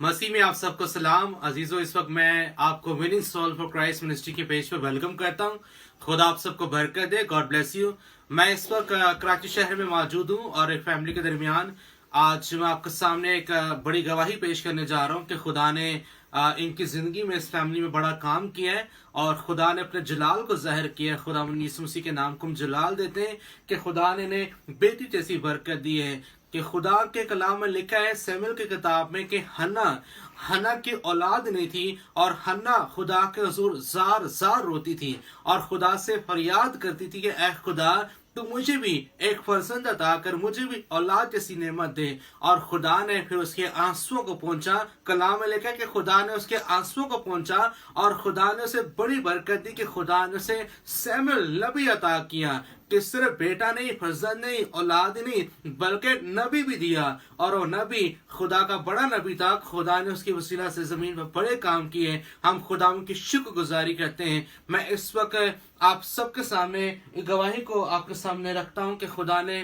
मसीह में आप सबको सलाम अजीजों। इस वक्त मैं आपको winning soul for Christ ministry के पेज पे वेलकम करता हूँ। खुदा आप सबको बरकत दे। God bless you. मैं इस वक्त कराची शहर में मौजूद हूँ और एक फैमिली के दरमियान आज मैं आपके सामने एक बड़ी गवाही पेश करने जा रहा हूँ कि खुदा ने इनकी जिंदगी में, इस फैमिली में बड़ा काम किया है और खुदा ने अपने जलाल को ज़ाहिर किया है। खुदा यीशु मसीह के नाम को हम जलाल देते हैं कि खुदा ने इन्हें बेटी जैसी बरकत दी है। कि खुदा के कलाम में लिखा है सैमुएल की किताब में कि हन्ना की औलाद नहीं थी और हन्ना खुदा के हुजूर जार जार रोती थी और खुदा से फरियाद करती थी कि ऐ खुदा तो मुझे भी एक फर्जंद अता कर, मुझे भी औलाद जैसी नेमत दे। और खुदा ने फिर उसके आंसुओं को पहुंचा। कलाम में लिखा कि खुदा ने उसके आंसुओं को पहुंचा और खुदा ने उसे बड़ी बरकत दी कि खुदा ने उसे सैमुएल नबी अता किया कि सिर्फ बेटा नहीं, फर्जंद नहीं, औलाद नहीं, बल्कि नबी भी दिया। और वो नबी खुदा का बड़ा नबी था। खुदा ने उसकी वसीला से जमीन पर बड़े काम किए। हम खुदा की शुक्रगुजारी करते हैं। मैं इस वक्त आप सबके सामने एक गवाही को आपके सामने रखता हूं कि खुदा ने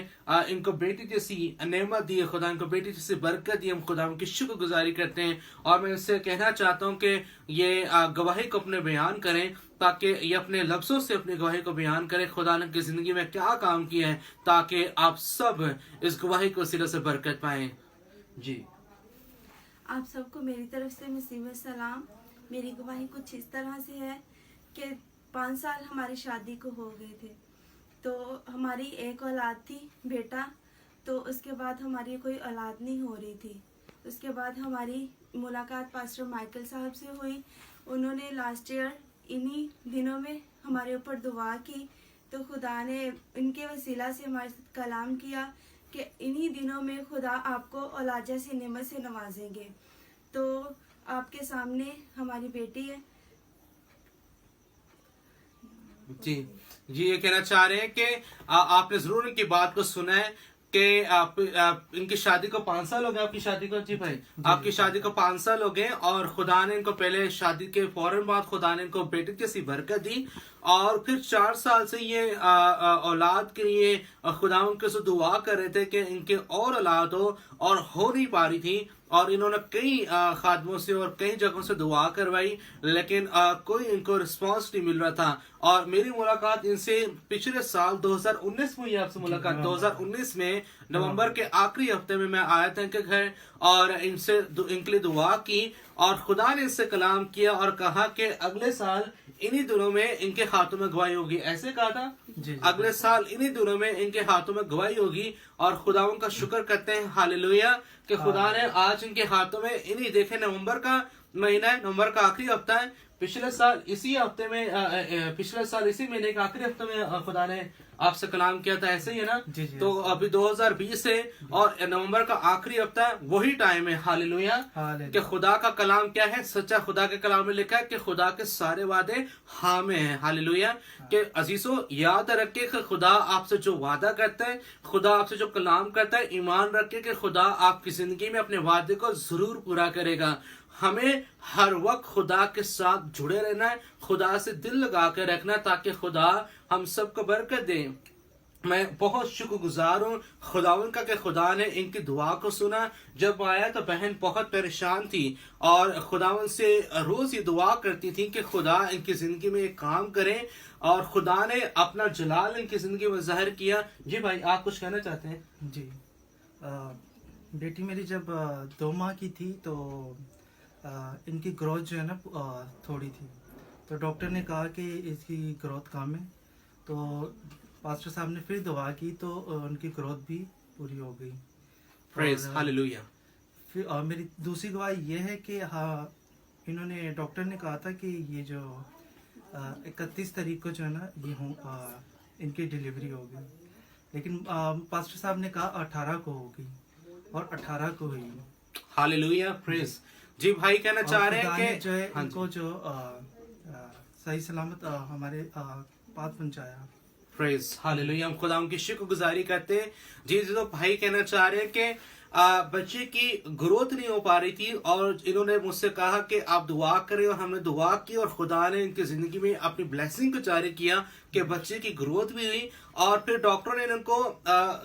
इनको बेटी जैसी नेमत दी है, खुदा इनको बेटी जैसी बरकत दी। हम खुदा की शुक्रगुजारी करते हैं और मैं इससे कहना चाहता हूं कि ये गवाही को अपने बयान करें ताकि ये अपने लफ्जों से अपनी गवाही को बयान करें खुदा ने की जिंदगी में क्या काम किया है, ताकि आप सब इस गवाही को सिरे से बरकत पाएं। जी, आप सबको मेरी तरफ से मसीह में सलाम। मेरी गवाही कुछ इस तरह से है कि 5 साल हमारी शादी को हो गए थे, तो हमारी एक औलाद थी बेटा, तो उसके बाद हमारी कोई औलाद नहीं हो रही थी। उसके बाद हमारी मुलाकात पास्टर माइकल साहब से हुई। उन्होंने लास्ट ईयर इन्हीं दिनों में हमारे ऊपर दुआ की, तो खुदा ने इनके वसीला से हमारे साथ कलाम किया कि इन्हीं दिनों में खुदा आपको औलाद जैसी नेमत से नवाजेंगे। तो आपके सामने हमारी बेटी है। जी, ये कहना चाह रहे हैं कि आपने जरूर इनकी बात को सुना है कि आप इनकी शादी को 5 साल हो गए। आपकी शादी को, जी भाई, आपकी शादी को 5 साल हो गए और खुदा ने इनको पहले शादी के फौरन बाद खुदा ने इनको बेटी जैसी बरकत दी और फिर 4 साल से ये औलाद के लिए खुदा उनके से दुआ कर रहे थे कि इनके और औलाद हो नहीं पा रही थी। और इन्होंने कई खादमों से और कई जगहों से दुआ करवाई, लेकिन कोई इनको रिस्पांस नहीं मिल रहा था। और मेरी मुलाकात इनसे पिछले साल 2019 में हुई। आपसे मुलाकात 2019 में नवंबर के आखिरी हफ्ते में मैं आया था इनके घर और इनके लिए दुआ की और खुदा ने इससे कलाम किया और कहा कि अगले साल इन्हीं दिनों में इनके हाथों में गवाही होगी। ऐसे कहा था जी। अगले साल इन्हीं दिनों में इनके हाथों में गवाही होगी और खुदाओं का शुक्र करते हैं, हालेलुया, कि खुदा ने आज इनके हाथों में इन्हीं, देखे नवंबर का महीना है, नवंबर का आखिरी हफ्ता है। पिछले साल इसी महीने के आखिरी हफ्ते में खुदा ने आपसे कलाम किया था, ऐसे ही है ना जी। तो अभी 2020 है और नवंबर का आखिरी हफ्ता है, वही टाइम है, हालेलुया, कि खुदा का कलाम क्या है, सच्चा खुदा के कलाम में लिखा है कि खुदा के सारे वादे हाँ में है, हालेलुया। कि अजीजों याद रखे कि खुदा आपसे जो वादा करता है, खुदा आपसे जो कलाम करता है, ईमान रखे कि खुदा आपकी जिंदगी में अपने वादे को जरूर पूरा करेगा। हमें हर वक्त खुदा के साथ जुड़े रहना है, खुदा से दिल लगा कर रखना ताकि खुदा हम सबको बरकत दे। मैं बहुत शुक्रगुजार हूँ खुदावन का कि खुदा ने इनकी दुआ को सुना। जब आया तो बहन बहुत परेशान थी और खुदावन से रोज ये दुआ करती थी कि खुदा इनकी जिंदगी में एक काम करे और खुदा ने अपना जलाल इनकी जिंदगी में जाहिर किया। जी भाई, आप कुछ कहना चाहते हैं? जी, बेटी मेरी जब 2 माह की थी तो इनकी ग्रोथ जो है ना थोड़ी थी, तो डॉक्टर ने कहा कि इसकी ग्रोथ कम है। तो पास्टर साहब ने फिर दुआ की तो उनकी ग्रोथ भी पूरी हो गई। Praise hallelujah. फिर मेरी दूसरी गवाही ये है कि हाँ, इन्होंने, डॉक्टर ने कहा था कि ये जो 31 तारीख को जो है ना ये इनकी डिलीवरी होगी, लेकिन पास्टर साहब ने कहा 18 को होगी और 18 को हुई। Hallelujah, praise. जी भाई, कहना चाह रहे हैं कि जो है इनको जो सही सलामत हमारे पास पहुंचाया। Praise hallelujah. हम खुदा उनकी शुक्रगुजारी करते हैं। जी तो भाई कहना चाह रहे हैं कि बच्चे की ग्रोथ नहीं हो पा रही थी और इन्होंने मुझसे कहा कि आप दुआ करें और हमने दुआ की और खुदा ने इनकी जिंदगी में अपनी ब्लेसिंग को जारी किया कि बच्चे की ग्रोथ भी हुई। और फिर डॉक्टर ने इनको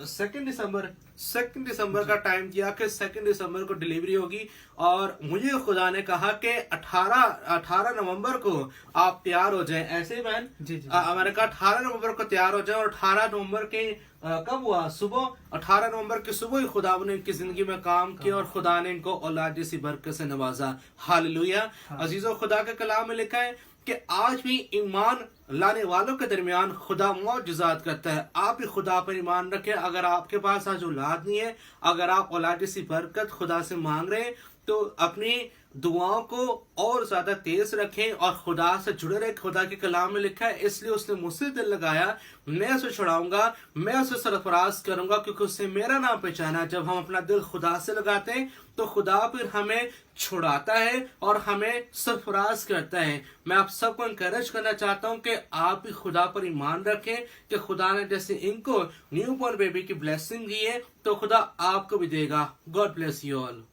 2 दिसंबर 2 दिसंबर का टाइम दिया कि 2 दिसंबर को डिलीवरी होगी, और मुझे खुदा ने कहा कि 18 नवंबर को आप तैयार हो जाएं। ऐसे ही बहन? जी, जी। मैंने कहा 18 नवंबर को तैयार हो जाएं, और 18 नवंबर के कब हुआ? सुबह 18 नवंबर की सुबह ही खुदा ने इनकी जिंदगी में काम किया और खुदा ने इनको औलाद जैसी बरकत से नवाजा। हालेलुया। अजीजों, खुदा के कलाम में लिखा है कि आज भी ईमान लाने वालों के दरमियान खुदा मौजज़ात करता है। आप भी खुदा पर ईमान रखें। अगर आपके पास आज औलाद नहीं है, अगर आप औलाद जैसी बरकत खुदा से मांग रहे हैं, तो अपनी दुआओं को और ज्यादा तेज रखें और खुदा से जुड़े रहे। खुदा के कलाम में लिखा है, इसलिए उसने मुझसे दिल लगाया, मैं उसे छुड़ाऊंगा, मैं उसे सरफराज करूंगा, क्योंकि उससे मेरा नाम पहचाना। जब हम अपना दिल खुदा से लगाते हैं तो खुदा फिर हमें छुड़ाता है और हमें सरफराज करता है। मैं आप सबको इनकरेज करना चाहता हूं कि आप भी खुदा पर ईमान रखें कि खुदा ने जैसे इनको न्यू बॉर्न बेबी की ब्लेसिंग दी है तो खुदा आपको भी देगा। God bless you all.